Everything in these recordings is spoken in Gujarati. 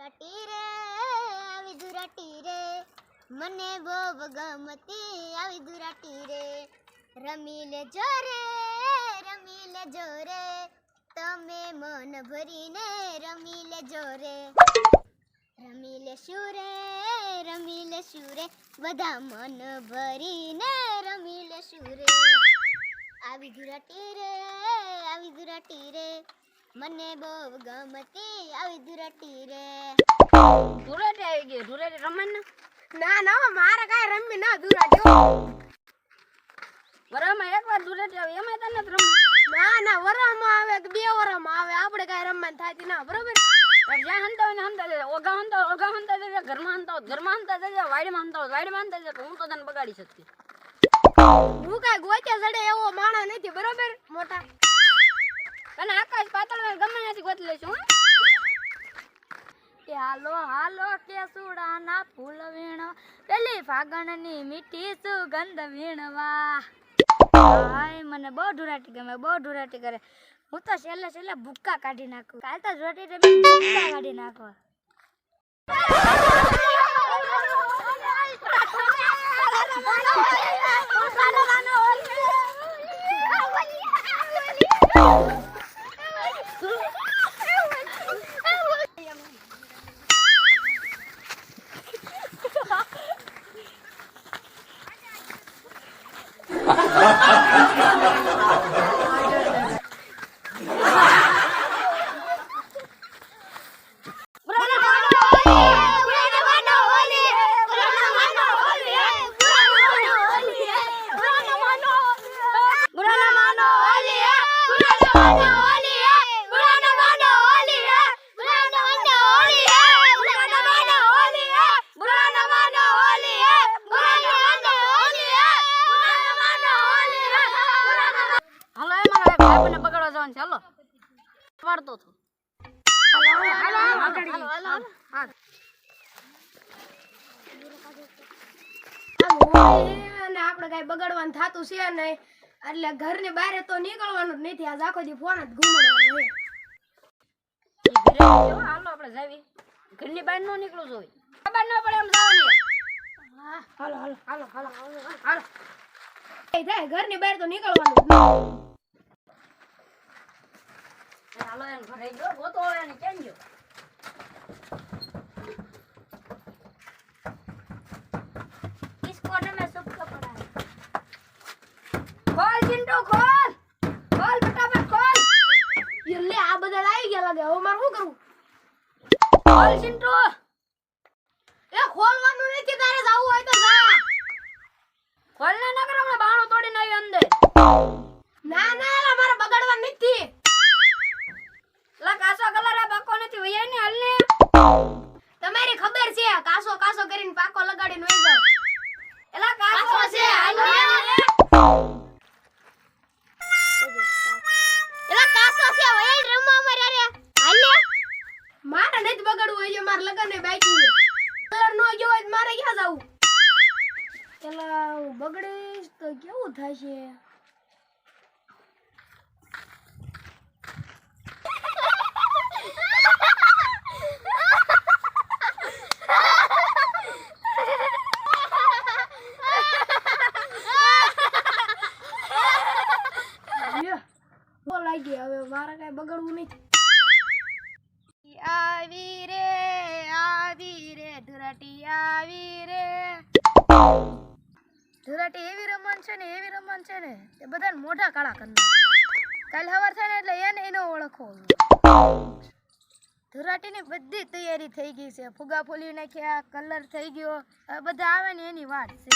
ધુરાટી રે આવી ધુરાટી રે મને બહુ ગમતી આવી ધુરાટી રે રમી લેજો રે તમે મન ભરીને રમી લેજો રે રમી લેશું રે બધા મન ભરીને રમી લેશું રે આવી ધુરાટી રે મને બહુ ગમતી આવી ધુરાટી રે ધુરાટી આવી ગઈ ધુરાટી રમે ના મારે કાઈ રમી ના ધુરાટી વરામાં એકવાર ધુરાટી આવે એમાં તને રમ ના વરામાં આવે કે બે વરામાં આવે આપણે કાઈ રમવાનું થાતી ના બરોબર જ્યાં હંતા હોય ને હંતા જાય ઓગા હંતા જાય ઘરમાં હંતા જાય વાડીમાં હંતા જાય હું તો તને બગાડી શકતી હું કાઈ ગોચે ચડે એવો માણસ નથી બરોબર મોટા અને આકાશ પાતળ ગમે ત્યાંથી ગોતી લઈશું કે હાલો કે સુડાના ફૂલ વીણો પેલી ફાગણની મીઠી સુગંધ વીણવા હાય મને બહુ ધુરાટી ગમે બહુ ધુરાટી કરે હું તો છેલ્લે ભૂક્કા કાઢી નાખું કાલ તો ધુરાટી ભૂક્કા કાઢી નાખવા ચાલો વાળતો હતો આપણે કઈ બગાડવાનું થાતું છે નહીં એટલે ઘરની બહાર તો નીકળવાનું જ નથી આજ આખો દી ફોન જ ઘુમાડવાનો છે હાલો આપણે જાવી ઘરની બહાર નો નીકળવું જોઈએ ખબર ન પડે એમ જવાની હાલો એ થાય ઘરની બહાર તો નીકળવાનું હાલો એમ ઘરે ગયો ગોતો એને કેમ ગયો इसको ना मैं सबको पढ़ाऊं ખોલ ચિંટુ ખોલ ફટાફટ ખોલ લે આ બધા આવી ગયા લાગે હવે મારે શું કરવું ખોલ ચિંટુ એ ખોલવાનું નથી તારે જાવું હોય તો જા ખોલ ને નકર હમણાં બાણો તોડીને આવી અંદર ના એલા મારે બગાડવાનું નથી લા કાસો કલર આ પાકો નથી વૈયા ને હાલ ને તમારી ખબર છે કાસો કરીને પાકો લગાડીને વઈ જાવ એલા કાસો છે હાલ ને એલા કાસો છે વયલ રમવા અમારે રે હાલ મારે નથી બગાડવું હોય છે મારે લગન બાકી છે કલર નો ગયો હોય તો મારે ક્યાં જાવું એલા હું બગડીશ તો કેવું થશે લાગી હવે મારે કઈ બગડવું નથી આવી રે ધુરાટી આવી રે ધુરાટી એવી રમણ છે ને તે બધાને મોઢા કાળા કરી નાખે કાલ સવાર થાય ને એટલે એને ઓળખો ધુરાટીની બધી તૈયારી થઈ ગઈ છે ફુગા ફોલી નાખ્યા કલર થઈ ગયો હવે બધા આવે ને એની વાત છે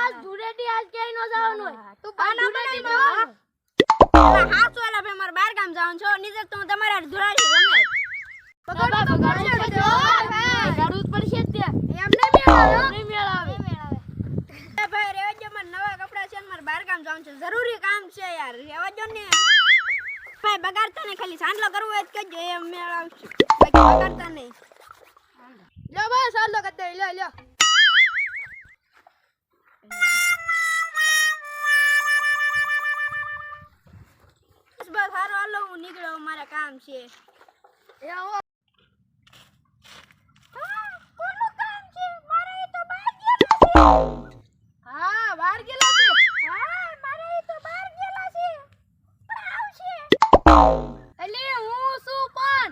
આજ ધૂળેટી આજ ક્યાંય નો જવાનું હોય તું આના ધૂળેટી બનાવી નો દો. એલા હાચું એલા ભાઈ મારે બહાર ગામ જવાનું છો નીચે તો હું તમારા હારે ધુરાડી રમે બગાડવું તો પડશે જ તે. બગાડવું જ પડશે જ તે. એમ નહીં મેળ આવે. એ ભાઈ રેવા દો મારે નવા કપડા છે ને મારે બહાર ગામ જવાનું છે જરૂરી કામ છે યાર રેવા દો ને ભાઈ બગાડતા ને ખાલી સાંડલો કરવો હોય તો કહેજો એમ મેળ આવશે બાકી બગાડતા નહીં લ્યો ભાઈ સાલો કદે લ્યો બસ હારો હાલો હું નીકળ્યો મારે કામ છે એ આવો હા બહાર ગયેલા છે એટલે હું શું પણ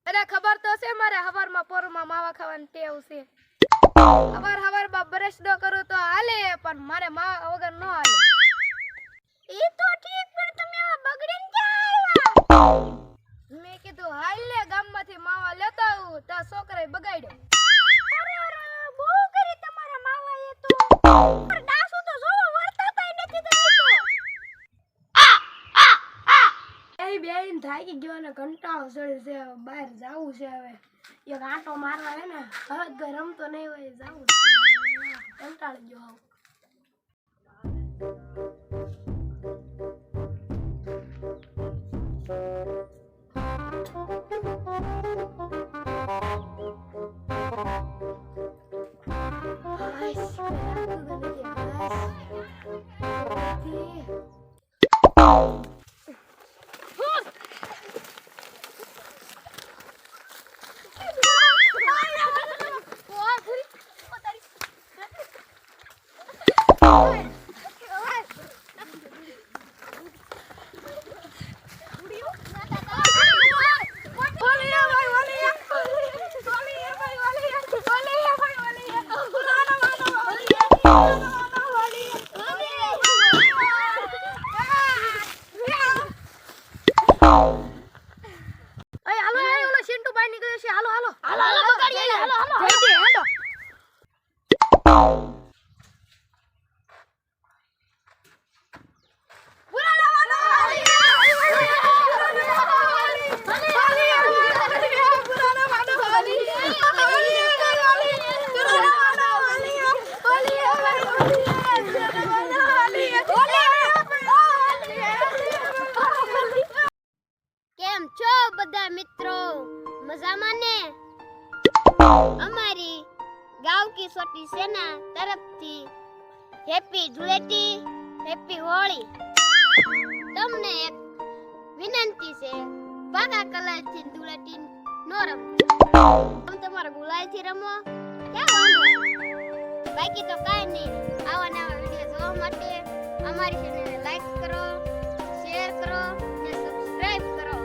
અરે ખબર તો છે મારે હવારમાં પોરમાં માવા ખાવાની ટેવ છે હવારમાં બ્રશ ન કરું તો હાલે પણ મારે માવા વગર ન હાલે ઈ તો ઠીક પણ તમે આવા બગડીને ક્યાં આવ્યા મેં કીધું હાલ લે ગામમાંથી માવા લેતા આવું તો છોકરાએ બગાડ્યો બહુ કરી તમારા માવાએ તો પણ ડાસુ તો જોવો વર્તાતાય નથી તમે તો બેન થાકી ગયો ને કંટાળો ચડે છે બહાર જાવું છે હવે એક આંટો મારવા હે ને હવે તો રમતો નહીં હોય જાવું જ છે કંટાળી ગયો હાવ કેમ છો બધા મિત્રો મજામાં ને અમારી ગાંવ કી છોટી સેના તરફથી હેપી ધૂળેટી હેપી હોળી તમને એક વિનંતી છે પાકા કલરથી ધૂળેટી નો રમો તમે તમારા ગુલાલથી રમો ક્યાં વાંધો છે બાકી તો કાંઈ નહીં આવા નવા વિડીયો જોવા માટે અમારી ચેનલને લાઈક કરો શેર કરો અને સબસ્ક્રાઇબ કરો